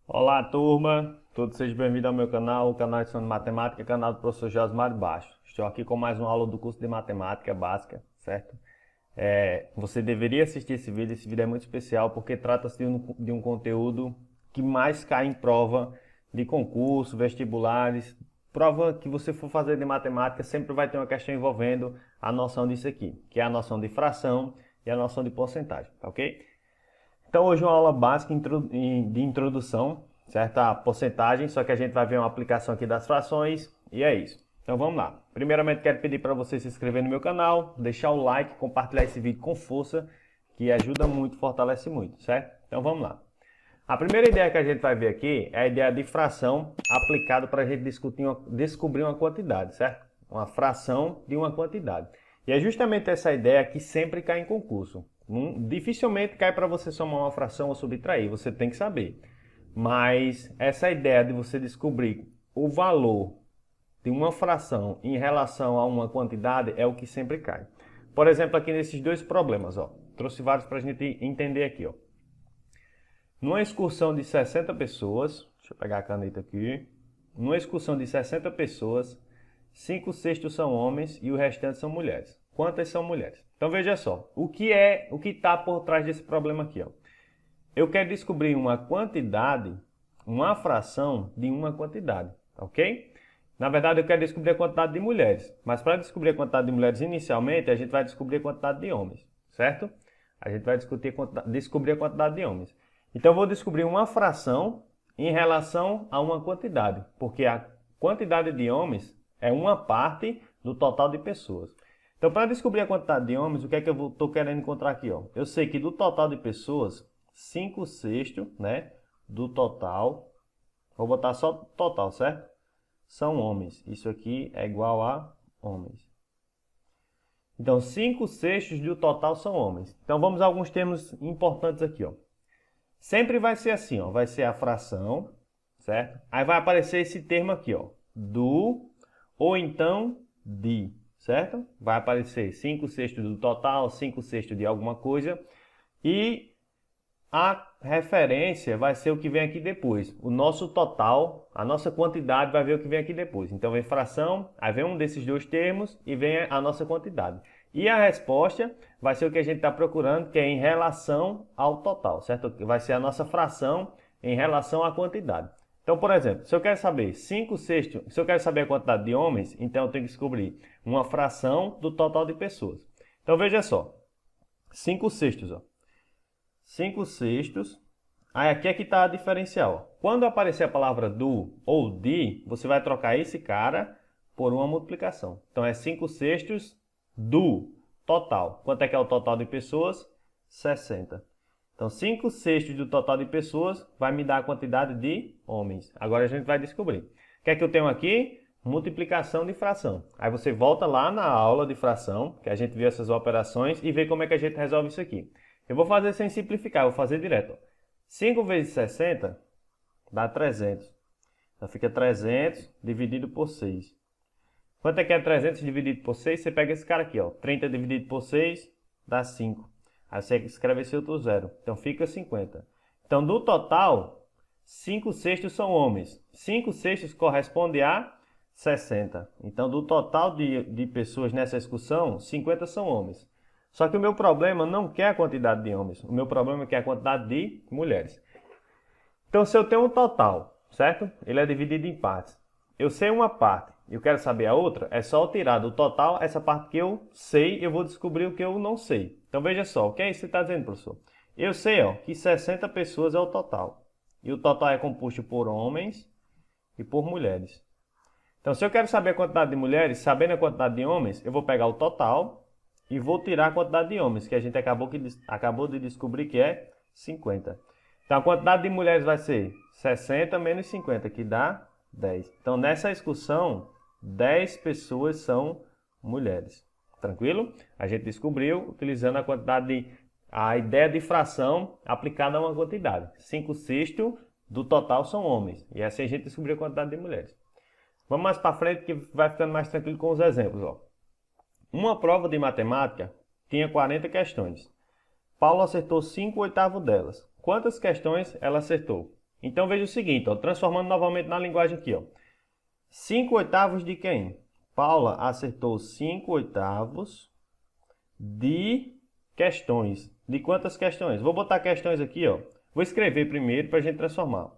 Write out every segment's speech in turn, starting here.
Olá, turma! Todos sejam bem-vindos ao meu canal, o canal de Lição de Matemática, canal do professor Josmar Baixo. Estou aqui com mais uma aula do curso de Matemática Básica, certo? Você deveria assistir esse vídeo é muito especial porque trata-se de um conteúdo que mais cai em prova de concurso, vestibulares, prova que você for fazer de matemática sempre vai ter uma questão envolvendo a noção disso aqui, que é a noção de fração e a noção de porcentagem, tá ok? Então hoje é uma aula básica de introdução, certo? A porcentagem, só que a gente vai ver uma aplicação aqui das frações e é isso. Então vamos lá. Primeiramente quero pedir para você se inscrever no meu canal, deixar o like, compartilhar esse vídeo com força, que ajuda muito, fortalece muito, certo? Então vamos lá. A primeira ideia que a gente vai ver aqui é a ideia de fração aplicada para a gente descobrir uma quantidade, certo? Uma fração de uma quantidade. E é justamente essa ideia que sempre cai em concurso. Dificilmente cai para você somar uma fração ou subtrair, você tem que saber. Mas essa ideia de você descobrir o valor de uma fração em relação a uma quantidade é o que sempre cai. Por exemplo, aqui nesses dois problemas, ó, trouxe vários para a gente entender aqui, ó. Numa excursão de 60 pessoas, deixa eu pegar a caneta aqui. Numa excursão de 60 pessoas, 5/6 são homens e o restante são mulheres. Quantas são mulheres? Então veja só, o que está por trás desse problema aqui, ó? Eu quero descobrir uma quantidade, uma fração de uma quantidade, ok? Na verdade, eu quero descobrir a quantidade de mulheres, mas para descobrir a quantidade de mulheres inicialmente, a gente vai descobrir a quantidade de homens, certo? A gente vai descobrir a quantidade de homens. Então, eu vou descobrir uma fração em relação a uma quantidade, porque a quantidade de homens é uma parte do total de pessoas. Então, para descobrir a quantidade de homens, o que é que eu estou querendo encontrar aqui? Ó? Eu sei que do total de pessoas, 5/6, né, do total, vou botar só total, certo? São homens. Isso aqui é igual a homens. Então, 5/6 do total são homens. Então, vamos a alguns termos importantes aqui, ó. Sempre vai ser assim, ó, vai ser a fração, certo? Aí vai aparecer esse termo aqui, ó, do ou então de, certo? Vai aparecer 5/6 do total, 5/6 de alguma coisa e a referência vai ser o que vem aqui depois. O nosso total, a nossa quantidade vai ver o que vem aqui depois. Então vem fração, aí vem um desses dois termos e vem a nossa quantidade. E a resposta vai ser o que a gente está procurando, que é em relação ao total, certo? Vai ser a nossa fração em relação à quantidade. Então, por exemplo, se eu quero saber 5/6, se eu quero saber a quantidade de homens, então eu tenho que descobrir uma fração do total de pessoas. Então veja só, 5/6, ó. 5/6. Aí aqui é que está a diferencial. Quando aparecer a palavra do ou de, você vai trocar esse cara por uma multiplicação. Então é 5/6 do total. Quanto é que é o total de pessoas? 60. Então 5/6 do total de pessoas vai me dar a quantidade de homens. Agora a gente vai descobrir. O que é que eu tenho aqui? Multiplicação de fração. Aí você volta lá na aula de fração, que a gente viu essas operações, e vê como é que a gente resolve isso aqui. Eu vou fazer sem simplificar, eu vou fazer direto. 5 vezes 60 dá 300. Então fica 300 dividido por 6. Quanto é que é 300 dividido por 6? Você pega esse cara aqui, ó. 30 dividido por 6 dá 5. Aí você escreve esse outro zero. Então fica 50. Então do total, 5/6 são homens. 5/6 corresponde a 60. Então do total de pessoas nessa excursão, 50 são homens. Só que o meu problema não quer a quantidade de homens. O meu problema é a quantidade de mulheres. Então, se eu tenho um total, certo? Ele é dividido em partes. Eu sei uma parte e eu quero saber a outra, é só eu tirar do total essa parte que eu sei, eu vou descobrir o que eu não sei. Então, veja só, o que é isso que você está dizendo, professor? Eu sei, ó, que 60 pessoas é o total. E o total é composto por homens e por mulheres. Então, se eu quero saber a quantidade de mulheres, sabendo a quantidade de homens, eu vou pegar o total e vou tirar a quantidade de homens, que a gente acabou de descobrir que é 50. Então, a quantidade de mulheres vai ser 60 menos 50, que dá 10. Então, nessa excursão, 10 pessoas são mulheres. Tranquilo? A gente descobriu utilizando a ideia de fração aplicada a uma quantidade. 5/6 do total são homens. E assim a gente descobriu a quantidade de mulheres. Vamos mais para frente que vai ficando mais tranquilo com os exemplos, ó. Uma prova de matemática tinha 40 questões. Paulo acertou 5/8 delas. Quantas questões ela acertou? Então veja o seguinte, ó, transformando novamente na linguagem aqui, ó. 5/8 de quem? Paula acertou 5/8 de questões. De quantas questões? Vou botar questões aqui, ó. Vou escrever primeiro para a gente transformar.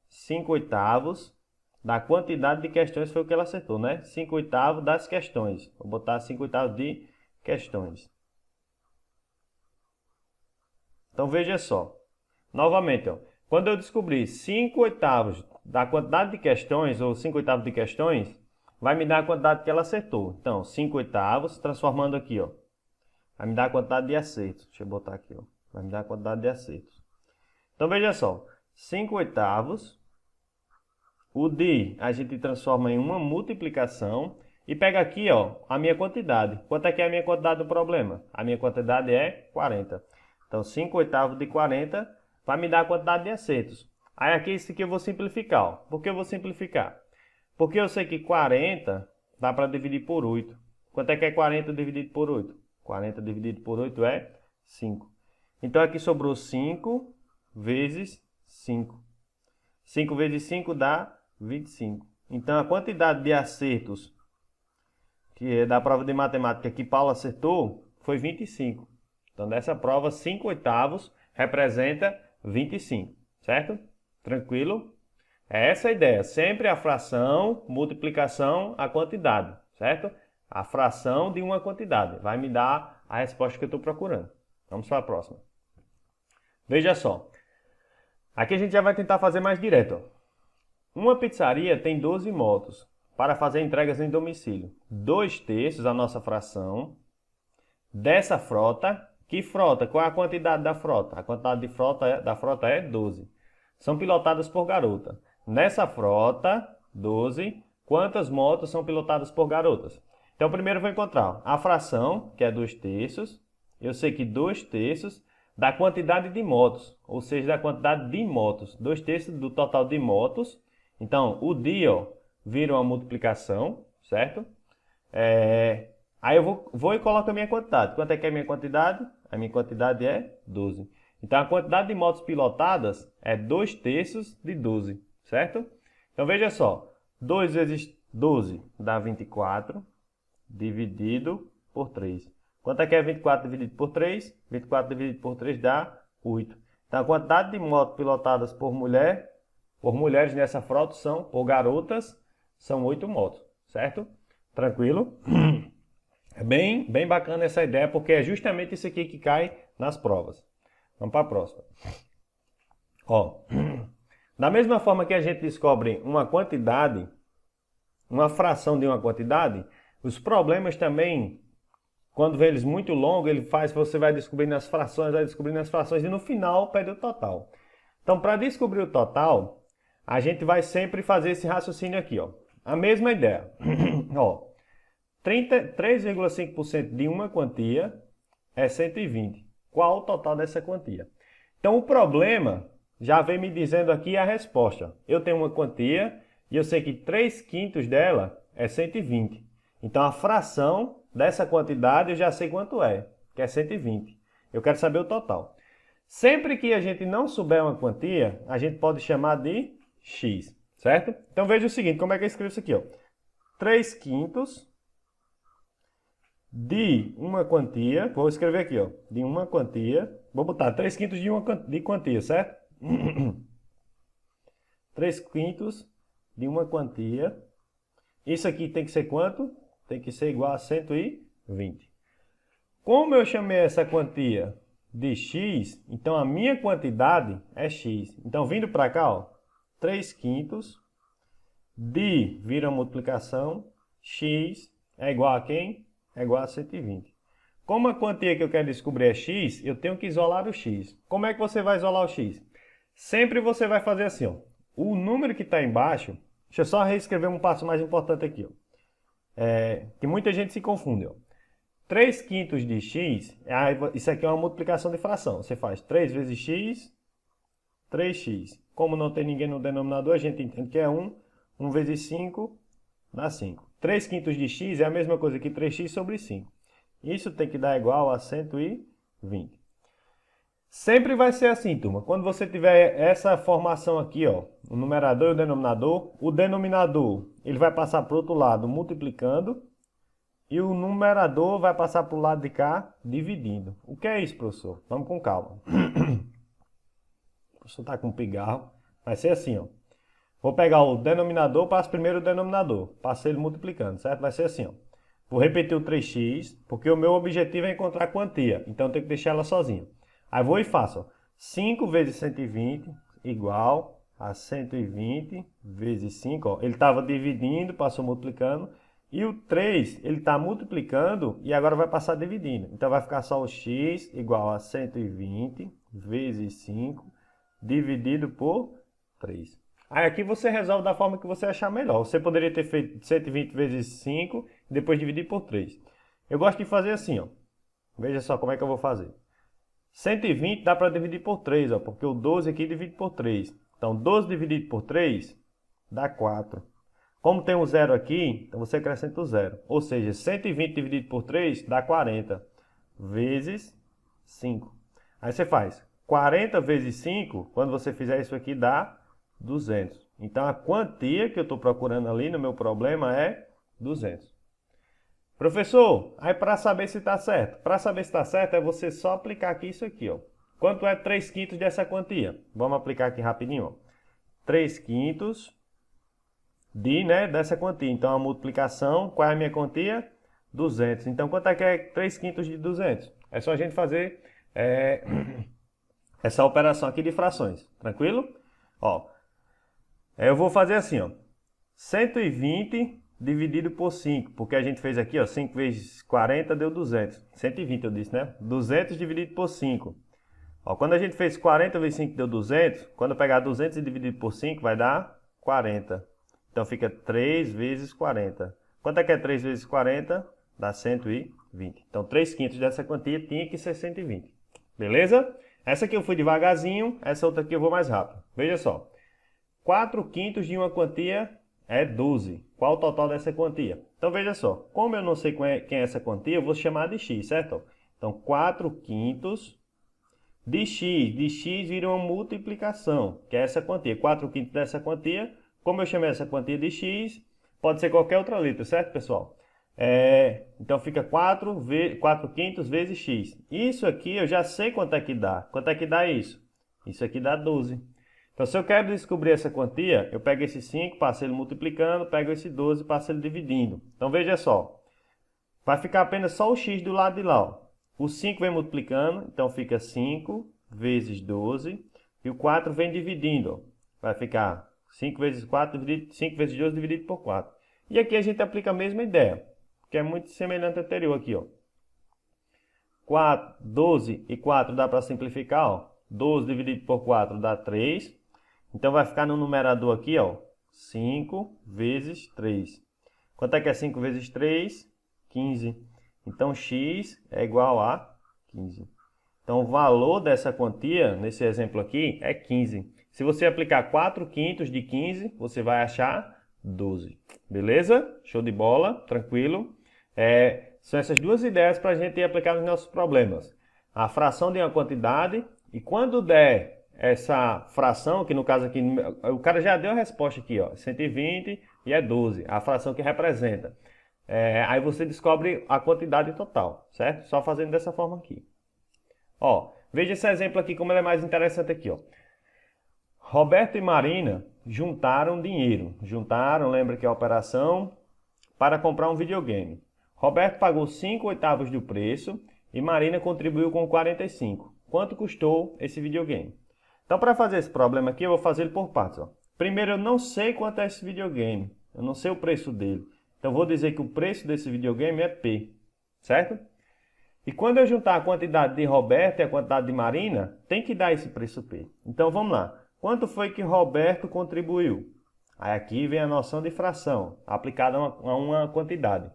5/8 da quantidade de questões foi o que ela acertou, né? 5/8 das questões. Vou botar 5/8 de questões. Então veja só. Novamente, ó. Quando eu descobrir 5/8 da quantidade de questões, ou 5/8 de questões, vai me dar a quantidade que ela acertou. Então, 5/8, transformando aqui, ó. Vai me dar a quantidade de acertos. Deixa eu botar aqui, ó. Vai me dar a quantidade de acertos. Então, veja só. 5/8, o de a gente transforma em uma multiplicação e pega aqui, ó, a minha quantidade. Quanto é que é a minha quantidade do problema? A minha quantidade é 40. Então, 5/8 de 40 vai me dar a quantidade de acertos. Aí aqui, isso aqui eu vou simplificar, ó. Por que eu vou simplificar? Porque eu sei que 40 dá para dividir por 8. Quanto é que é 40 dividido por 8? 40 dividido por 8 é 5. Então, aqui sobrou 5 vezes 5. 5 vezes 5 dá 25. Então, a quantidade de acertos que é da prova de matemática que Paulo acertou foi 25. Então, dessa prova, 5/8 representa 25, certo? Tranquilo? É essa a ideia. Sempre a fração, multiplicação, a quantidade, certo? A fração de uma quantidade vai me dar a resposta que eu estou procurando. Vamos para a próxima. Veja só. Aqui a gente já vai tentar fazer mais direto, ó. Uma pizzaria tem 12 motos para fazer entregas em domicílio. 2/3, a nossa fração, dessa frota. Que frota? Qual é a quantidade da frota? A quantidade de da frota é 12. São pilotadas por garota. Nessa frota, 12, quantas motos são pilotadas por garotas? Então, primeiro eu vou encontrar a fração, que é 2/3. Eu sei que 2/3 da quantidade de motos, ou seja, da quantidade de motos. 2/3 do total de motos. Então, o de, ó, vira uma multiplicação, certo? Aí eu vou e coloco a minha quantidade. Quanto é que é a minha quantidade? A minha quantidade é 12. Então, a quantidade de motos pilotadas é 2/3 de 12, certo? Então, veja só. 2 vezes 12 dá 24, dividido por 3. Quanto é que é 24 dividido por 3? 24 dividido por 3 dá 8. Então, a quantidade de motos pilotadas por mulheres nessa frota por garotas, são 8 motos, certo? Tranquilo? É bem bacana essa ideia, porque é justamente isso aqui que cai nas provas. Vamos para a próxima. Ó, da mesma forma que a gente descobre uma quantidade, uma fração de uma quantidade, os problemas também, quando vê eles muito longos, você vai descobrindo as frações e no final pede o total. Então, para descobrir o total, a gente vai sempre fazer esse raciocínio aqui, ó. A mesma ideia. Ó, 3,5% de uma quantia é 120. Qual o total dessa quantia? Então, o problema já vem me dizendo aqui a resposta. Eu tenho uma quantia e eu sei que 3/5 dela é 120. Então, a fração dessa quantidade eu já sei quanto é, que é 120. Eu quero saber o total. Sempre que a gente não souber uma quantia, a gente pode chamar de x, certo? Então, veja o seguinte, como é que eu escrevo isso aqui, ó? 3/5 de uma quantia, vou escrever aqui, ó, de uma quantia, vou botar 3/5 de quantia, certo? 3/5 de uma quantia, isso aqui tem que ser quanto? Tem que ser igual a 120. Como eu chamei essa quantia de x, então a minha quantidade é x. Então, vindo para cá, ó, 3/5 de, vira uma multiplicação, x é igual a quem? É igual a 120. Como a quantia que eu quero descobrir é x, eu tenho que isolar o x. Como é que você vai isolar o x? Sempre você vai fazer assim, ó. O número que está embaixo, deixa eu só reescrever um passo mais importante aqui, ó. Que muita gente se confunde, ó. 3/5 de x, isso aqui é uma multiplicação de fração. Você faz 3 vezes x, 3x. Como não tem ninguém no denominador, a gente entende que é 1. 1 vezes 5 dá 5. 3/5 de x é a mesma coisa que 3x sobre 5. Isso tem que dar igual a 120. Sempre vai ser assim, turma. Quando você tiver essa formação aqui, ó, o numerador e o denominador ele vai passar para o outro lado multiplicando e o numerador vai passar para o lado de cá dividindo. O que é isso, professor? Vamos com calma. O professor está com pigarro. Vai ser assim, ó. Vou pegar o denominador, passo primeiro o denominador, passo ele multiplicando, certo? Vai ser assim, ó. Vou repetir o 3x, porque o meu objetivo é encontrar a quantia, então eu tenho que deixar ela sozinha. Aí vou e faço, ó. 5 vezes 120 igual a 120 vezes 5, ó. Ele estava dividindo, passou multiplicando, e o 3, ele está multiplicando e agora vai passar dividindo. Então vai ficar só o x igual a 120 vezes 5 dividido por 3. Aí aqui você resolve da forma que você achar melhor. Você poderia ter feito 120 vezes 5 e depois dividir por 3. Eu gosto de fazer assim, ó. Veja só como é que eu vou fazer. 120 dá para dividir por 3, ó, porque o 12 aqui divide por 3. Então 12 dividido por 3 dá 4. Como tem um zero aqui, então você acrescenta o zero. Ou seja, 120 dividido por 3 dá 40 vezes 5. Aí você faz 40 vezes 5, quando você fizer isso aqui dá 200. Então a quantia que eu estou procurando ali no meu problema é 200. Professor, aí para saber se está certo. Para saber se está certo é você só aplicar aqui isso aqui, ó. Quanto é 3 quintos dessa quantia? Vamos aplicar aqui rapidinho, ó. 3 quintos dessa quantia. Então a multiplicação, qual é a minha quantia? 200. Então quanto é que é 3 quintos de 200? É só a gente fazer essa operação aqui de frações. Tranquilo? Ó. Eu vou fazer assim, ó, 120 dividido por 5, porque a gente fez aqui, ó, 5 vezes 40 deu 200. 120 eu disse, né? 200 dividido por 5. Ó, quando a gente fez 40 vezes 5 deu 200, quando eu pegar 200 e dividir por 5 vai dar 40. Então fica 3 vezes 40. Quanto é que é 3 vezes 40? Dá 120. Então 3 quintos dessa quantia tinha que ser 120. Beleza? Essa aqui eu fui devagarzinho, essa outra aqui eu vou mais rápido. Veja só. 4 quintos de uma quantia é 12. Qual o total dessa quantia? Então veja só, como eu não sei quem é essa quantia, eu vou chamar de x, certo? Então 4 quintos de x vira uma multiplicação, que é essa quantia. 4 quintos dessa quantia, como eu chamei essa quantia de x, pode ser qualquer outra letra, certo, pessoal? Então fica 4 quintos vezes x. Isso aqui eu já sei quanto é que dá. Quanto é que dá isso? Isso aqui dá 12. Então, se eu quero descobrir essa quantia, eu pego esse 5, passo ele multiplicando, pego esse 12 e passo ele dividindo. Então, veja só. Vai ficar apenas só o x do lado de lá, ó. O 5 vem multiplicando, então fica 5 vezes 12. E o 4 vem dividindo, ó. Vai ficar 5 vezes 4 dividido, 5 vezes 12 dividido por 4. E aqui a gente aplica a mesma ideia, que é muito semelhante ao anterior aqui, ó. 12 e 4 dá para simplificar, ó. 12 dividido por 4 dá 3. Então vai ficar no numerador aqui, ó, 5 vezes 3. Quanto é que é 5 vezes 3? 15. Então x é igual a 15. Então o valor dessa quantia, nesse exemplo aqui, é 15. Se você aplicar 4 quintos de 15, você vai achar 12. Beleza? Show de bola, tranquilo. São essas duas ideias para a gente aplicar nos nossos problemas. A fração de uma quantidade e quando der essa fração, que no caso aqui, o cara já deu a resposta aqui, ó, 120 e é 12, a fração que representa. Aí você descobre a quantidade total, certo? Só fazendo dessa forma aqui. Ó, veja esse exemplo aqui, como ele é mais interessante aqui, ó. Roberto e Marina juntaram dinheiro. Juntaram, lembra que é a operação, para comprar um videogame. Roberto pagou 5/8 do preço e Marina contribuiu com 45. Quanto custou esse videogame? Então, para fazer esse problema aqui, eu vou fazer ele por partes. Ó. Primeiro, eu não sei quanto é esse videogame. Eu não sei o preço dele. Então, eu vou dizer que o preço desse videogame é P. Certo? E quando eu juntar a quantidade de Roberto e a quantidade de Marina, tem que dar esse preço P. Então, vamos lá. Quanto foi que Roberto contribuiu? Aí aqui vem a noção de fração, aplicada a uma quantidade.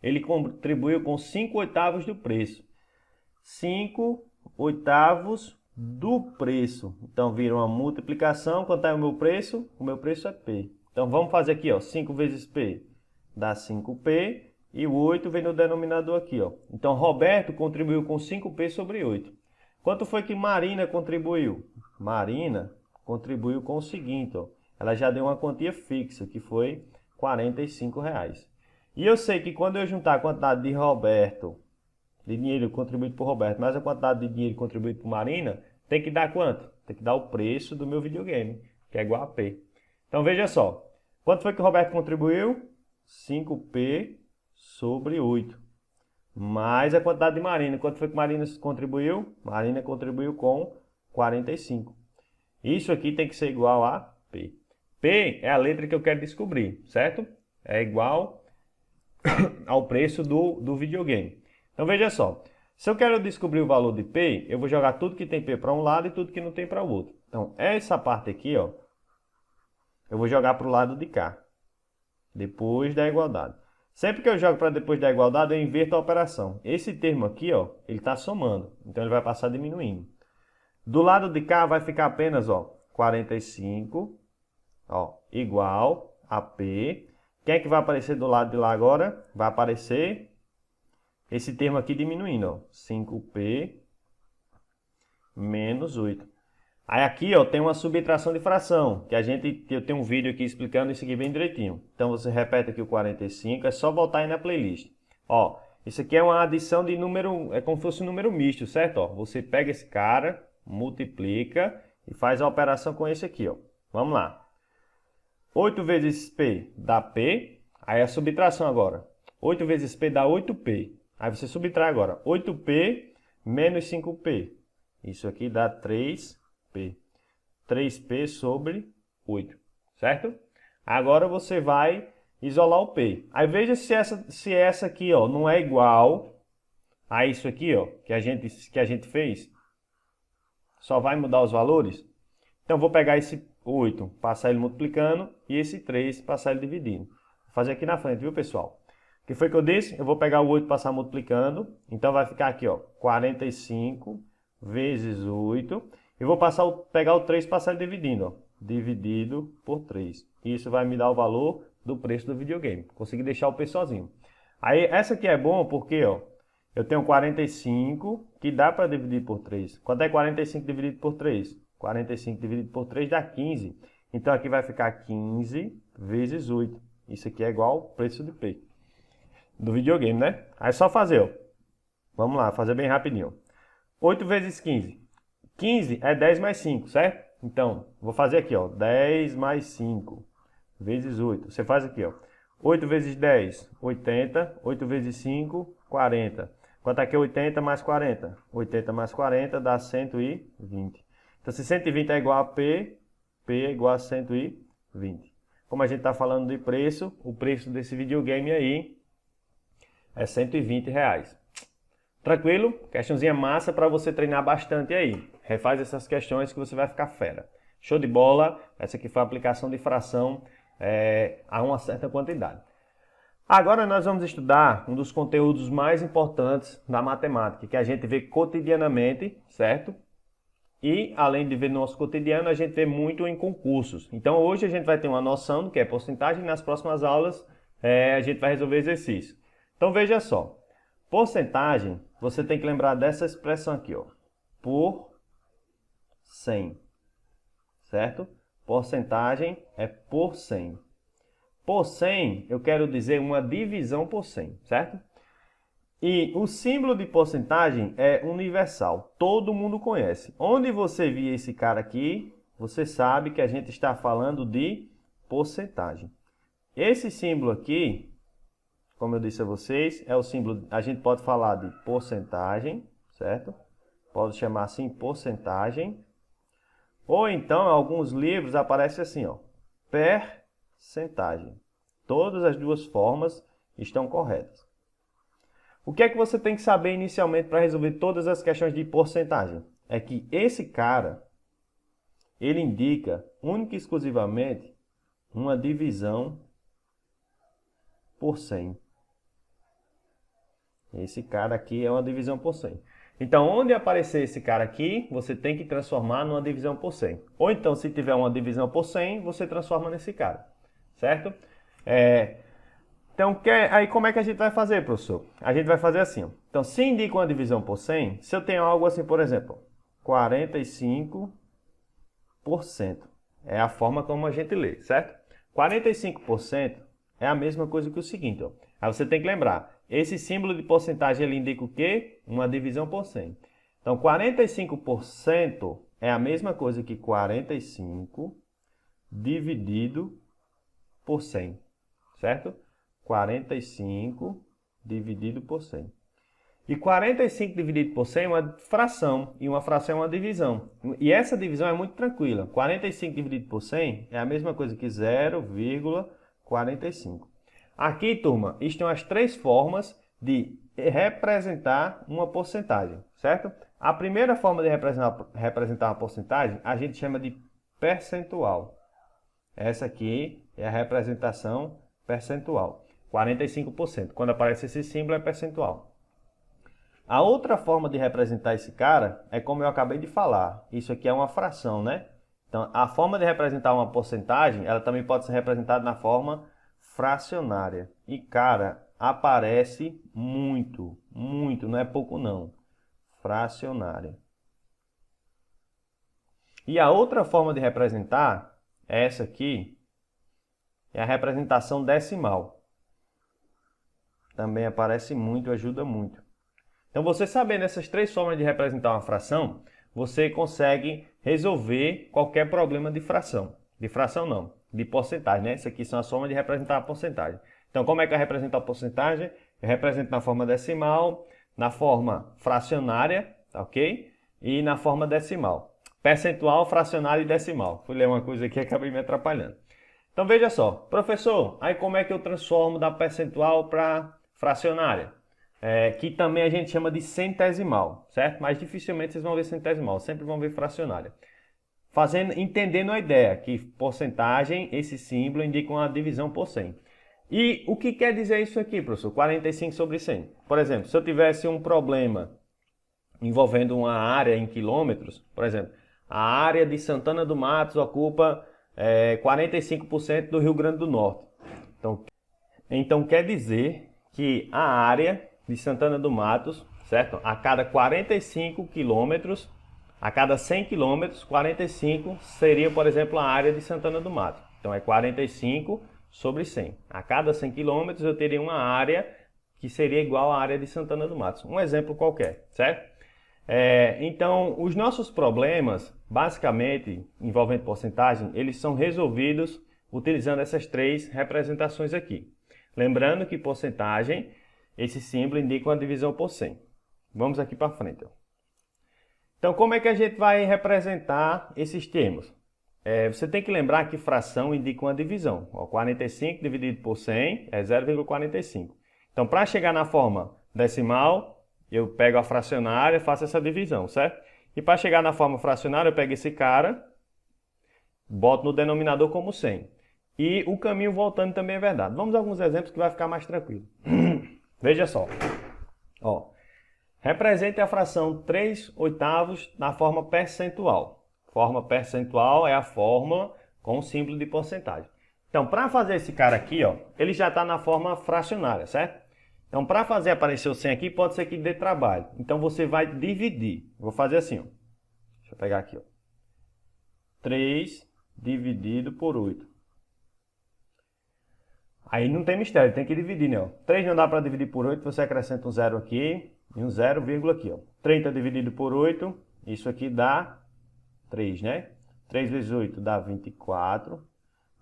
Ele contribuiu com 5/8 do preço. 5/8 do preço. Então, vira uma multiplicação. Quanto é o meu preço? O meu preço é P. Então, vamos fazer aqui, ó, 5 vezes P dá 5P. E o 8 vem no denominador aqui, ó. Então, Roberto contribuiu com 5P sobre 8. Quanto foi que Marina contribuiu? Marina contribuiu com o seguinte, ó. Ela já deu uma quantia fixa, que foi R$ 45. E eu sei que quando eu juntar a quantidade de Roberto, de dinheiro contribuído por Roberto, mais a quantidade de dinheiro contribuído por Marina, tem que dar quanto? Tem que dar o preço do meu videogame, que é igual a P. Então veja só, quanto foi que o Roberto contribuiu? 5P sobre 8. Mais a quantidade de Marina. Quanto foi que Marina contribuiu? Marina contribuiu com 45. Isso aqui tem que ser igual a P. P é a letra que eu quero descobrir, certo? É igual ao preço do videogame. Então veja só, se eu quero descobrir o valor de P, eu vou jogar tudo que tem P para um lado e tudo que não tem para o outro. Então essa parte aqui, ó, eu vou jogar para o lado de cá, depois da igualdade. Sempre que eu jogo para depois da igualdade, eu inverto a operação. Esse termo aqui, ó, ele está somando, então ele vai passar diminuindo. Do lado de cá vai ficar apenas, ó, 45, ó, igual a P. Quem é que vai aparecer do lado de lá agora? Vai aparecer esse termo aqui diminuindo, ó, 5P menos 8. Aí aqui, ó, tem uma subtração de fração, que eu tenho um vídeo aqui explicando isso aqui bem direitinho. Então você repete aqui o 45, é só voltar aí na playlist. Ó, isso aqui é uma adição de número, é como se fosse um número misto, certo? Ó, você pega esse cara, multiplica e faz a operação com esse aqui, ó. Vamos lá. 8 vezes P dá P, aí a subtração agora. 8 vezes P dá 8P. Aí você subtrai agora. 8P menos 5P. Isso aqui dá 3P. 3P sobre 8, certo? Agora você vai isolar o P. Aí veja se essa aqui, ó, não é igual a isso aqui, ó, que a gente fez. Só vai mudar os valores. Então vou pegar esse 8, passar ele multiplicando, e esse 3, passar ele dividindo. Vou fazer aqui na frente, viu, pessoal? O que foi que eu disse? Eu vou pegar o 8 e passar multiplicando. Então vai ficar aqui, ó, 45 vezes 8. E vou pegar o 3 e passar ele dividindo, ó, dividido por 3. Isso vai me dar o valor do preço do videogame. Consegui deixar o P sozinho. Aí essa aqui é bom porque, ó, eu tenho 45 que dá para dividir por 3. Quanto é 45 dividido por 3? 45 dividido por 3 dá 15. Então aqui vai ficar 15 vezes 8. Isso aqui é igual ao preço de P do videogame, né? Aí é só fazer, ó. Vamos lá, fazer bem rapidinho. 8 vezes 15. 15 é 10 mais 5, certo? Então, vou fazer aqui, ó. 10 mais 5 vezes 8. Você faz aqui, ó. 8 vezes 10, 80. 8 vezes 5, 40. Quanto é que é 80 mais 40? 80 mais 40 dá 120. Então, se 120 é igual a P, P é igual a 120. Como a gente está falando de preço, o preço desse videogame aí é R$120. Tranquilo? Questãozinha massa para você treinar bastante aí. Refaz essas questões que você vai ficar fera. Show de bola. Essa aqui foi a aplicação de fração a uma certa quantidade. Agora nós vamos estudar um dos conteúdos mais importantes da matemática, que a gente vê cotidianamente, certo? E além de ver no nosso cotidiano, a gente vê muito em concursos. Então hoje a gente vai ter uma noção do que é porcentagem e nas próximas aulas a gente vai resolver exercício. Então veja só, porcentagem, você tem que lembrar dessa expressão aqui, ó, por 100, certo? Porcentagem é por 100. Por 100, eu quero dizer uma divisão por 100, certo? E o símbolo de porcentagem é universal, todo mundo conhece. Onde você via esse cara aqui, você sabe que a gente está falando de porcentagem. Esse símbolo aqui, como eu disse a vocês, é o símbolo, a gente pode falar de porcentagem, certo? Pode chamar assim porcentagem. Ou então, em alguns livros aparece assim, ó, percentagem. Todas as duas formas estão corretas. O que é que você tem que saber inicialmente para resolver todas as questões de porcentagem? É que esse cara, ele indica única e exclusivamente uma divisão por 100. Esse cara aqui é uma divisão por 100. Então, onde aparecer esse cara aqui, você tem que transformar numa divisão por 100. Ou então, se tiver uma divisão por 100, você transforma nesse cara, certo? Então, aí como é que a gente vai fazer, professor? A gente vai fazer assim, ó. Então, se indica uma divisão por 100, se eu tenho algo assim, por exemplo, 45%. É a forma como a gente lê, certo? 45% é a mesma coisa que o seguinte, ó. Aí você tem que lembrar, esse símbolo de porcentagem ele indica o quê? Uma divisão por 100. Então, 45% é a mesma coisa que 45 dividido por 100, certo? 45 dividido por 100. E 45 dividido por 100 é uma fração, e uma fração é uma divisão. E essa divisão é muito tranquila. 45 dividido por 100 é a mesma coisa que 0,45. Aqui, turma, estão as três formas de representar uma porcentagem, certo? A primeira forma de representar uma porcentagem, a gente chama de percentual. Essa aqui é a representação percentual, 45%. Quando aparece esse símbolo é percentual. A outra forma de representar esse cara é como eu acabei de falar. Isso aqui é uma fração, né? Então, a forma de representar uma porcentagem, ela também pode ser representada na forma fracionária. E, cara, aparece muito, não é pouco não. Fracionária. E a outra forma de representar, essa aqui, é a representação decimal. Também aparece muito, ajuda muito. Então, você sabendo essas três formas de representar uma fração, você consegue resolver qualquer problema de fração. De fração não, de porcentagem, né? Essas aqui são as formas de representar a porcentagem. Então, como é que eu represento a porcentagem? Eu represento na forma decimal, na forma fracionária, tá ok? E na forma decimal. Percentual, fracionário e decimal. Fui ler uma coisa aqui e acabei me atrapalhando. Então, veja só. Professor, aí como é que eu transformo da percentual para fracionária? Que também a gente chama de centesimal, certo? Mas dificilmente vocês vão ver centesimal, sempre vão ver fracionária. Entendendo a ideia que porcentagem, esse símbolo indica uma divisão por 100. E o que quer dizer isso aqui, professor? 45 sobre 100. Por exemplo, se eu tivesse um problema envolvendo uma área em quilômetros, por exemplo, a área de Santana do Matos ocupa 45% do Rio Grande do Norte. Então quer dizer que a área de Santana do Matos, certo? A cada 45 quilômetros, a cada 100 quilômetros, 45 seria, por exemplo, a área de Santana do Matos. Então é 45 sobre 100. A cada 100 quilômetros eu teria uma área que seria igual à área de Santana do Matos. Um exemplo qualquer, certo? Então, os nossos problemas, basicamente, envolvendo porcentagem, eles são resolvidos utilizando essas três representações aqui. Lembrando que porcentagem, esse símbolo indica uma divisão por 100. Vamos aqui para frente. Então, como é que a gente vai representar esses termos? Você tem que lembrar que fração indica uma divisão. 45 dividido por 100 é 0,45. Então, para chegar na forma decimal, eu pego a fracionária e faço essa divisão, certo? E para chegar na forma fracionária, eu pego esse cara, boto no denominador como 100. E o caminho voltando também é verdade. Vamos a alguns exemplos que vai ficar mais tranquilo. Veja só. Represente a fração 3/8 na forma percentual. Forma percentual é a fórmula com o símbolo de porcentagem. Então, para fazer esse cara aqui, ele já está na forma fracionária, certo? Então, para fazer aparecer o 100 aqui, pode ser que dê trabalho. Então, você vai dividir. Vou fazer assim, Deixa eu pegar aqui, 3 dividido por 8. Aí não tem mistério, tem que dividir, né? 3 não dá para dividir por 8, você acrescenta um zero aqui e um zero, vírgula aqui, 30 dividido por 8, isso aqui dá 3, né? 3 vezes 8 dá 24.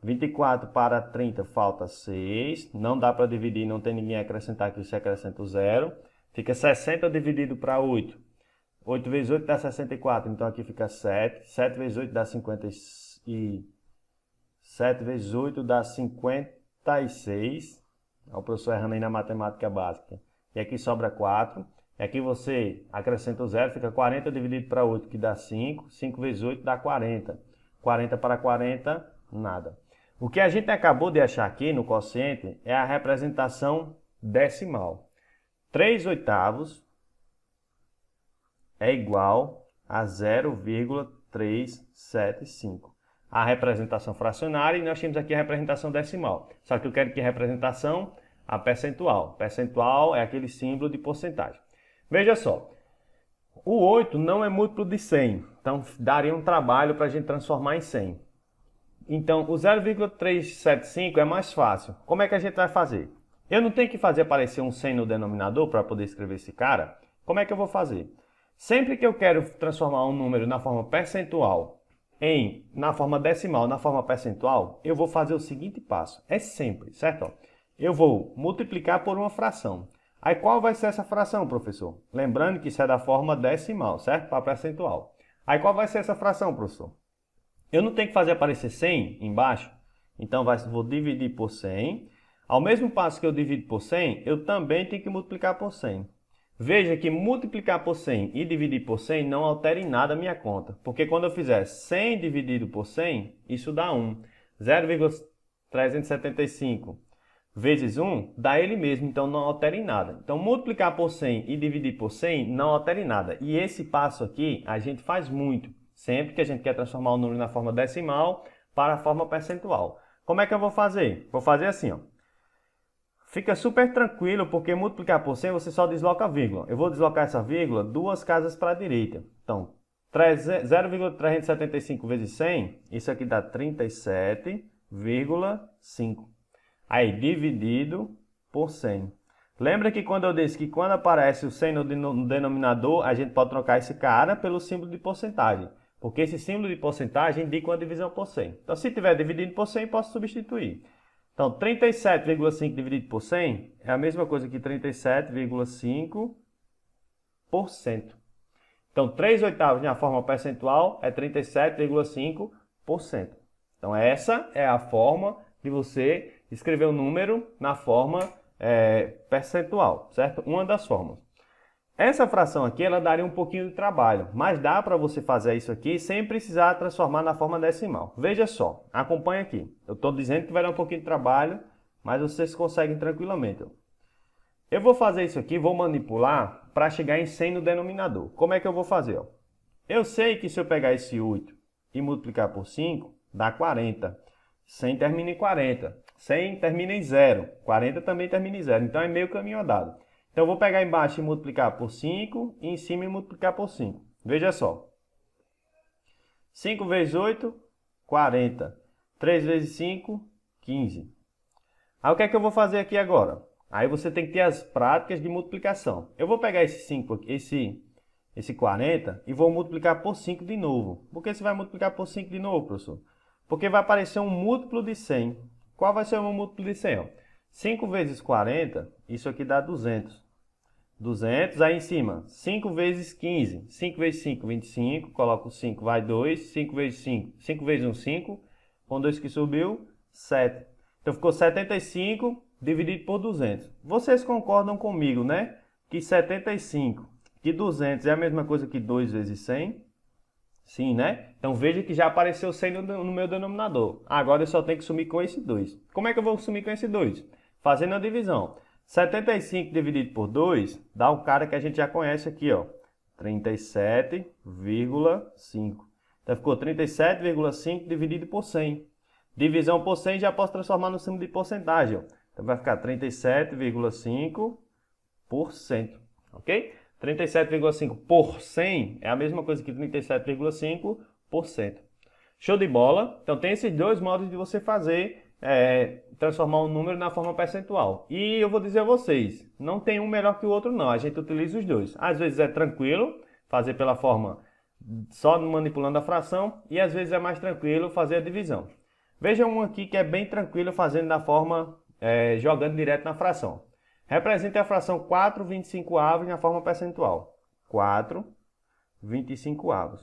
24 para 30 falta 6. Não dá para dividir, não tem ninguém a acrescentar aqui, você acrescenta o zero. Fica 60 dividido para 8. 8 vezes 8 dá 64, então aqui fica 7. 7 vezes 8 dá 50 e 7 vezes 8 dá 56. Olha o professor errando aí na matemática básica. E aqui sobra 4. E aqui você acrescenta o zero, fica 40 dividido para 8, que dá 5. 5 vezes 8 dá 40. 40 para 40, nada. O que a gente acabou de achar aqui no quociente é a representação decimal. 3/8 é igual a 0,375. A representação fracionária e nós temos aqui a representação decimal. Só que eu quero que a representação, a percentual. Percentual é aquele símbolo de porcentagem. Veja só, O 8 não é múltiplo de 100, então daria um trabalho para a gente transformar em 100. Então, o 0,375 é mais fácil. Como é que a gente vai fazer? Eu não tenho que fazer aparecer um 100 no denominador para poder escrever esse cara. Como é que eu vou fazer? Sempre que eu quero transformar um número na forma percentual na forma decimal, na forma percentual, eu vou fazer o seguinte passo. É simples, certo? Eu vou multiplicar por uma fração. Aí qual vai ser essa fração, professor? Lembrando que isso é da forma decimal, certo? Para percentual. Aí qual vai ser essa fração, professor? Eu não tenho que fazer aparecer 100 embaixo, então vou dividir por 100. Ao mesmo passo que eu divido por 100, eu também tenho que multiplicar por 100. Veja que multiplicar por 100 e dividir por 100 não altera em nada a minha conta, porque quando eu fizer 100 dividido por 100, isso dá 1. 0,375 vezes 1 dá ele mesmo, então não altera em nada. Então multiplicar por 100 e dividir por 100 não altera em nada. E esse passo aqui a gente faz muito, sempre que a gente quer transformar o número na forma decimal para a forma percentual. Como é que eu vou fazer? Vou fazer assim, ó. Fica super tranquilo, porque multiplicar por 100 você só desloca a vírgula. Eu vou deslocar essa vírgula 2 casas para a direita. Então, 0,375 vezes 100, isso aqui dá 37,5. Aí, dividido por 100. Lembra que quando eu disse que quando aparece o 100 no denominador, a gente pode trocar esse cara pelo símbolo de porcentagem. Porque esse símbolo de porcentagem indica uma divisão por 100. Então, se tiver dividido por 100, posso substituir. Então, 37,5 dividido por 100 é a mesma coisa que 37,5%. Então, 3/8 na forma percentual é 37,5%. Então, essa é a forma de você escrever o número na forma percentual, certo? Uma das formas. Essa fração aqui, ela daria um pouquinho de trabalho, mas dá para você fazer isso aqui sem precisar transformar na forma decimal. Veja só, acompanha aqui. Eu estou dizendo que vai dar um pouquinho de trabalho, mas vocês conseguem tranquilamente. Eu vou fazer isso aqui, vou manipular para chegar em 100 no denominador. Como é que eu vou fazer? Eu sei que se eu pegar esse 8 e multiplicar por 5, dá 40. 100 termina em 40. 100 termina em 0. 40 também termina em 0. Então é meio caminho andado. Então eu vou pegar embaixo e multiplicar por 5 e em cima e multiplicar por 5. Veja só. 5 vezes 8, 40. 3 vezes 5, 15. Aí o que é que eu vou fazer aqui agora? Aí você tem que ter as práticas de multiplicação. Eu vou pegar esse 5 aqui, esse 40 e vou multiplicar por 5 de novo. Por que você vai multiplicar por 5 de novo, professor? Porque vai aparecer um múltiplo de 100. Qual vai ser o meu múltiplo de 100? 5 vezes 40, isso aqui dá 200. 200, aí em cima, 5 vezes 15. 5 vezes 5, 25. Coloco 5, vai 2. 5 vezes 5, 5 vezes 1, 5. Com 2 que subiu, 7. Então ficou 75 dividido por 200. Vocês concordam comigo, né? Que 75, que 200 é a mesma coisa que 2 vezes 100? Sim, né? Então veja que já apareceu 100 no meu denominador. Agora eu só tenho que sumir com esse 2. Como é que eu vou sumir com esse 2? Fazendo a divisão. 75 dividido por 2 dá o cara que a gente já conhece aqui, ó. 37,5. Então ficou 37,5 dividido por 100. Divisão por 100 já posso transformar no símbolo de porcentagem, ó. Então vai ficar 37,5%, ok? 37,5 por 100 é a mesma coisa que 37,5%. Show de bola? Então tem esses dois modos de você fazer, transformar um número na forma percentual. E eu vou dizer a vocês, não tem um melhor que o outro não, a gente utiliza os dois. Às vezes é tranquilo fazer pela forma só manipulando a fração e às vezes é mais tranquilo fazer a divisão. Veja um aqui que é bem tranquilo fazendo da forma, jogando direto na fração. Represente a fração 4/25 na forma percentual. 4/25.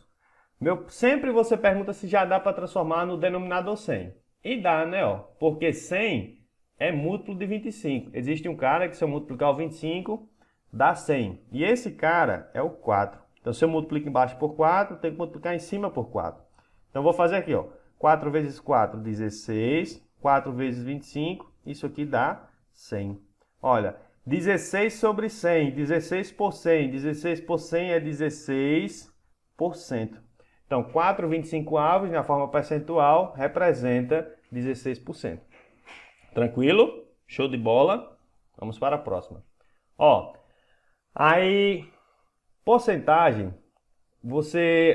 Sempre você pergunta se já dá para transformar no denominador 100. E dá, né? Porque 100 é múltiplo de 25. Existe um cara que se eu multiplicar o 25, dá 100. E esse cara é o 4. Então se eu multiplico embaixo por 4, eu tenho que multiplicar em cima por 4. Então eu vou fazer aqui, 4 vezes 4, 16. 4 vezes 25, isso aqui dá 100. Olha, 16 sobre 100, 16 por 100, 16 por 100 é 16%. Então, 4/25 na forma percentual representa 16%. Tranquilo? Show de bola? Vamos para a próxima. Aí Porcentagem,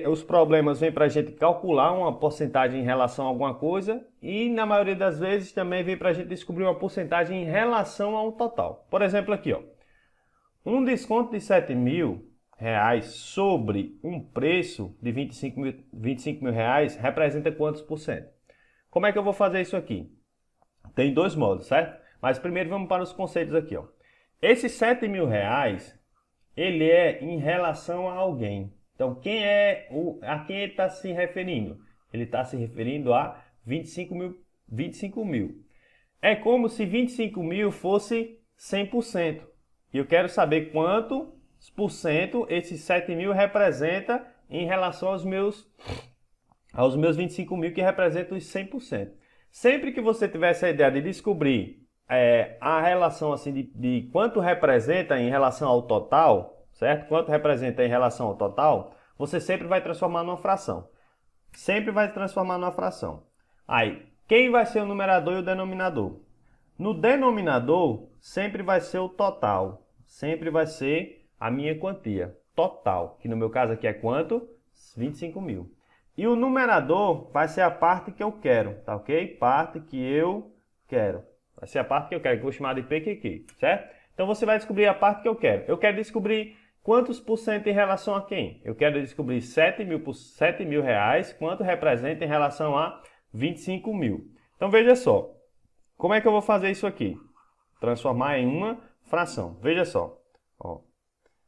os problemas vêm para a gente calcular uma porcentagem em relação a alguma coisa e na maioria das vezes também vem para a gente descobrir uma porcentagem em relação ao total. Por exemplo aqui, ó, um desconto de R$ 7.000 sobre um preço de R$ 25.000 representa quantos por cento? Como é que eu vou fazer isso aqui? Tem dois modos, certo? Mas primeiro vamos para os conceitos aqui, ó. Esse R$ 7.000, ele é em relação a alguém. Então, a quem ele está se referindo? Ele está se referindo a 25 mil. É como se 25 mil fosse 100%. E eu quero saber quantos por cento esses 7.000 representa em relação aos meus 25 mil, que representam os 100%. Sempre que você tiver essa ideia de descobrir a relação assim de quanto representa em relação ao total, certo? Quanto representa em relação ao total, você sempre vai transformar numa fração. Sempre vai transformar numa fração. Aí, quem vai ser o numerador e o denominador? No denominador, sempre vai ser o total. Sempre vai ser a minha quantia total, que no meu caso aqui é quanto? 25 mil. E o numerador vai ser a parte que eu quero, tá ok? Parte que eu quero. Vai ser a parte que eu quero, que eu vou chamar de PQQ, certo? Então você vai descobrir a parte que eu quero. Eu quero descobrir quantos por cento em relação a quem? Eu quero descobrir 7.000 reais, quanto representa em relação a 25 mil. Então veja só, como é que eu vou fazer isso aqui? Transformar em uma fração. Veja só. Ó.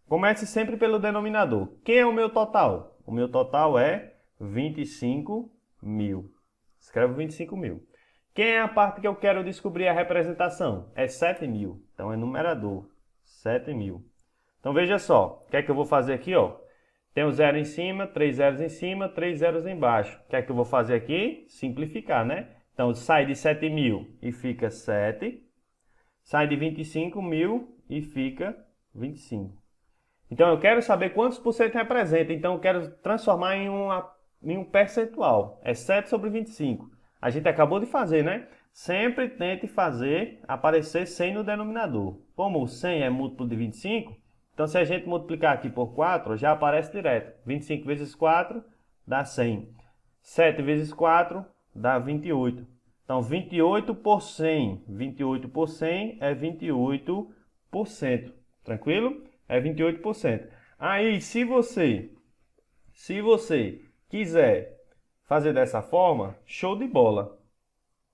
Comece sempre pelo denominador. Quem é o meu total? O meu total é 25 mil. Escrevo 25 mil. Quem é a parte que eu quero descobrir a representação? É 7.000. Então é numerador. 7.000. Então veja só. O que é que eu vou fazer aqui? Ó? Tem um zero em cima, 3 zeros em cima, 3 zeros embaixo. O que é que eu vou fazer aqui? Simplificar, né? Então sai de 7.000 e fica 7. Sai de 25 mil e fica 25. Então eu quero saber quantos por cento representa. Então eu quero transformar em um percentual. É 7 sobre 25. A gente acabou de fazer, né? Sempre tente fazer aparecer 100 no denominador. Como o 100 é múltiplo de 25, então se a gente multiplicar aqui por 4, já aparece direto. 25 vezes 4 dá 100. 7 vezes 4 dá 28. Então 28 por 100. 28 por 100 é 28%. Tranquilo? É 28%. Aí, se você quiser fazer dessa forma, show de bola.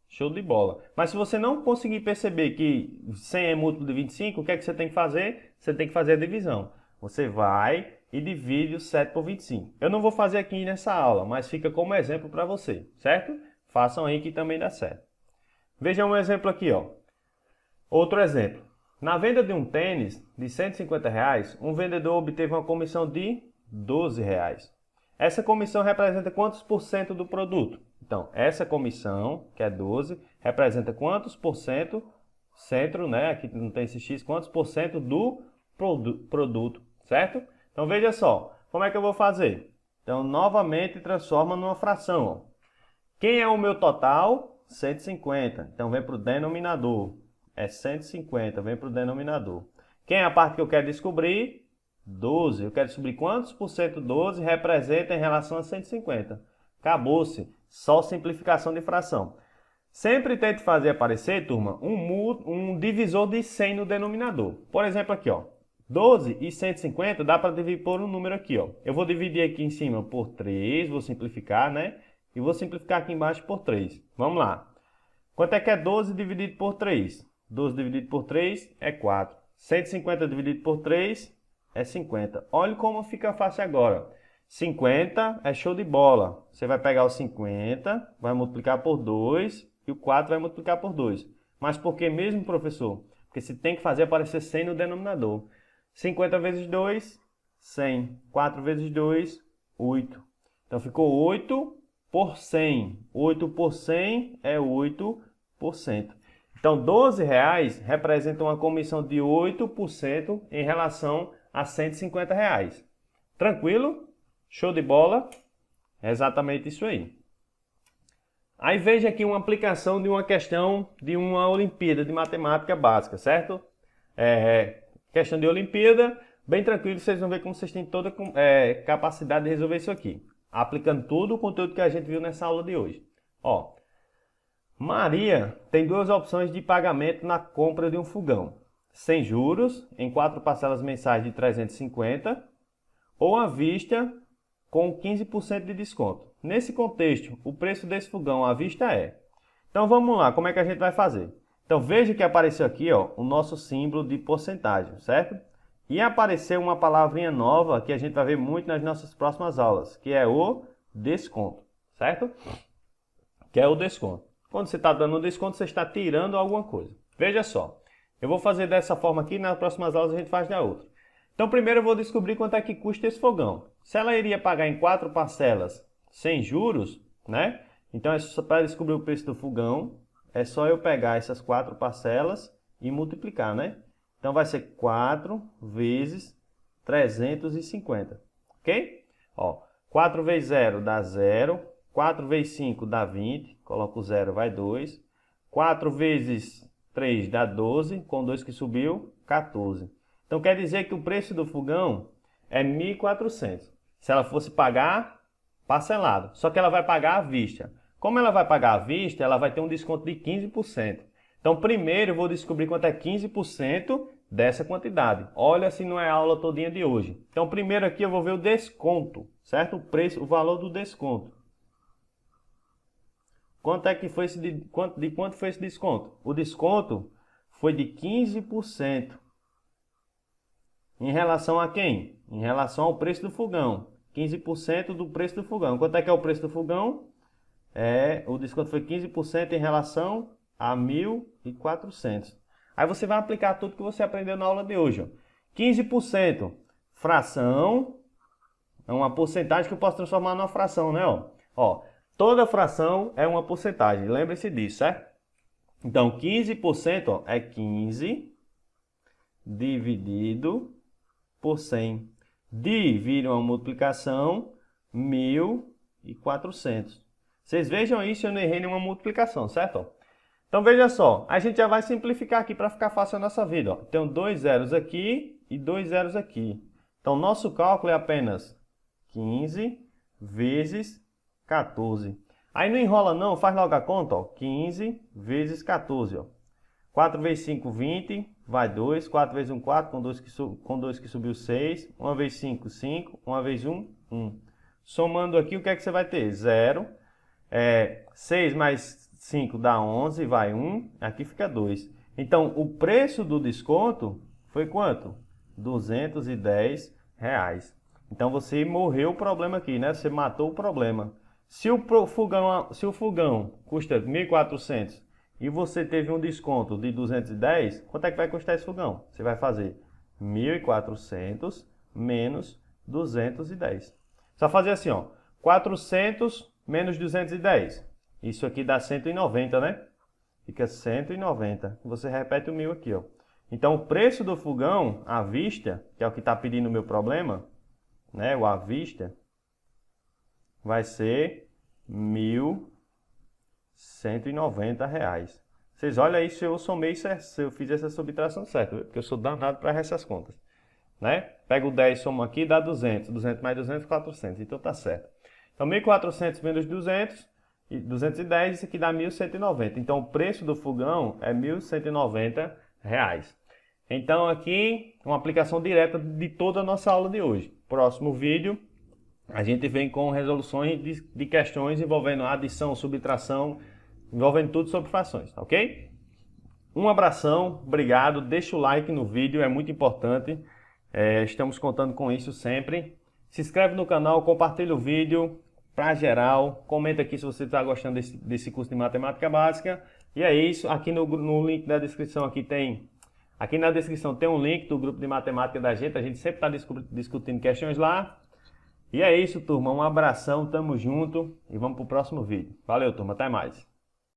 Show de bola. Mas se você não conseguir perceber que 100 é múltiplo de 25, o que é que você tem que fazer? Você tem que fazer a divisão. Você vai e divide o 7 por 25. Eu não vou fazer aqui nessa aula, mas fica como exemplo para você, certo? Façam aí que também dá certo. Vejam um exemplo aqui, ó. Outro exemplo. Na venda de um tênis de R$ 150, um vendedor obteve uma comissão de R$ 12. Essa comissão representa quantos por cento do produto? Então, essa comissão, que é 12, representa quantos por cento, centro, né? Aqui não tem esse X, quantos por cento do produto, certo? Então, veja só, como é que eu vou fazer? Então, novamente, transforma numa fração, ó. Quem é o meu total? 150. Então, vem para o denominador. É 150, vem para o denominador. Quem é a parte que eu quero descobrir? 12. Eu quero descobrir quantos por cento 12 representa em relação a 150. Acabou-se. Só simplificação de fração. Sempre tente fazer aparecer, turma, um divisor de 100 no denominador. Por exemplo, aqui, ó. 12 e 150 dá para dividir por um número aqui, ó. Eu vou dividir aqui em cima por 3, vou simplificar, né? E vou simplificar aqui embaixo por 3. Vamos lá. Quanto é que é 12 dividido por 3? 12 dividido por 3 é 4. 150 dividido por 3 é 50. Olha como fica fácil agora. 50 é show de bola. Você vai pegar o 50, vai multiplicar por 2 e o 4 vai multiplicar por 2. Mas por que mesmo, professor? Porque você tem que fazer aparecer 100 no denominador. 50 vezes 2, 100. 4 vezes 2, 8. Então ficou 8 por 100. 8 por 100 é 8%. Então, R$ 12 representa uma comissão de 8% em relação a R$ 150. Tranquilo? Show de bola? É exatamente isso aí. Aí veja aqui uma aplicação de uma questão de uma Olimpíada de Matemática Básica, certo? Questão de Olimpíada, Bem tranquilo, vocês vão ver como vocês têm toda capacidade de resolver isso aqui. Aplicando todo o conteúdo que a gente viu nessa aula de hoje. Ó, Maria tem duas opções de pagamento na compra de um fogão. Sem juros, em 4 parcelas mensais de 350, ou à vista com 15% de desconto. Nesse contexto, o preço desse fogão à vista é... Então vamos lá, como é que a gente vai fazer? Então veja que apareceu aqui, ó, o nosso símbolo de porcentagem, certo? E apareceu uma palavrinha nova que a gente vai ver muito nas nossas próximas aulas, que é o desconto, certo? Que é o desconto. Quando você está dando um desconto, você está tirando alguma coisa. Veja só, eu vou fazer dessa forma aqui, nas próximas aulas a gente faz da outra. Então primeiro eu vou descobrir quanto é que custa esse fogão. Se ela iria pagar em 4 parcelas sem juros, né? Então para descobrir o preço do fogão, é só eu pegar essas 4 parcelas e multiplicar, né? Então vai ser 4 vezes 350, ok? Ó, 4 vezes 0 dá 0, 4 vezes 5 dá 20, coloco o 0, vai 2. 4 vezes 3 dá 12, com 2 que subiu, 14. Então quer dizer que o preço do fogão é 1.400. Se ela fosse pagar parcelado, só que ela vai pagar à vista. Como ela vai pagar à vista, ela vai ter um desconto de 15%. Então primeiro eu vou descobrir quanto é 15% dessa quantidade. Olha se não é a aula todinha de hoje. Então primeiro aqui eu vou ver o desconto, certo? O preço, o valor do desconto. Quanto é que foi de quanto foi esse desconto? O desconto foi de 15%. Em relação a quem? Em relação ao preço do fogão. 15% do preço do fogão. Quanto é que é o preço do fogão? O desconto foi 15% em relação a 1.400. Aí você vai aplicar tudo que você aprendeu na aula de hoje. Ó. 15%, fração, é uma porcentagem que eu posso transformar numa fração, né? Ó, toda fração é uma porcentagem, lembre-se disso, certo? Então, 15% ó, é 15 dividido por 100. Divide uma multiplicação, 1.400. Vocês vejam isso, eu não errei nenhuma multiplicação, certo? Então veja só, a gente já vai simplificar aqui para ficar fácil a nossa vida. Ó. Tem 2 zeros aqui e 2 zeros aqui. Então nosso cálculo é apenas 15 vezes 14. Aí não enrola não, faz logo a conta. Ó. 15 vezes 14. Ó. 4 vezes 5, 20, vai 2. 4 vezes 1, 4, com 2 que subiu 6. 1 vezes 5, 5. 1 vezes 1, 1. Somando aqui, o que é que você vai ter? 0. 6 mais 5 dá 11, vai 1, aqui fica 2. Então, o preço do desconto foi quanto? R$210. Então, você morreu o problema aqui, né? Você matou o problema. Se o fogão custa 1.400 e você teve um desconto de 210, quanto é que vai custar esse fogão? Você vai fazer 1.400 menos 210. Só fazer assim, ó, 400 menos 210. Isso aqui dá 190, né? Fica 190. Você repete o 1.000 aqui, ó. Então, o preço do fogão à vista, que é o que está pedindo o meu problema, né? O à vista, vai ser R$1.190. Vocês olham aí se eu somei, se eu fiz essa subtração certa, porque eu sou danado para essas contas. Né? Pega o 10, soma aqui, dá 200. 200 mais 200, 400. Então tá certo. Então 1.400 menos 200, 210, isso aqui dá 1.190. Então o preço do fogão é R$1.190. Então aqui, uma aplicação direta de toda a nossa aula de hoje. Próximo vídeo, a gente vem com resoluções de questões envolvendo adição, subtração, envolvendo tudo sobre frações, ok? Um abração, obrigado, deixa o like no vídeo, é muito importante. Estamos contando com isso sempre. Se inscreve no canal, compartilha o vídeo para geral. Comenta aqui se você está gostando desse curso de matemática básica. E é isso. Aqui no link da descrição aqui na descrição tem um link do grupo de matemática da gente. A gente sempre está discutindo questões lá. E é isso, turma. Um abração, tamo junto e vamos para o próximo vídeo. Valeu, turma. Até mais.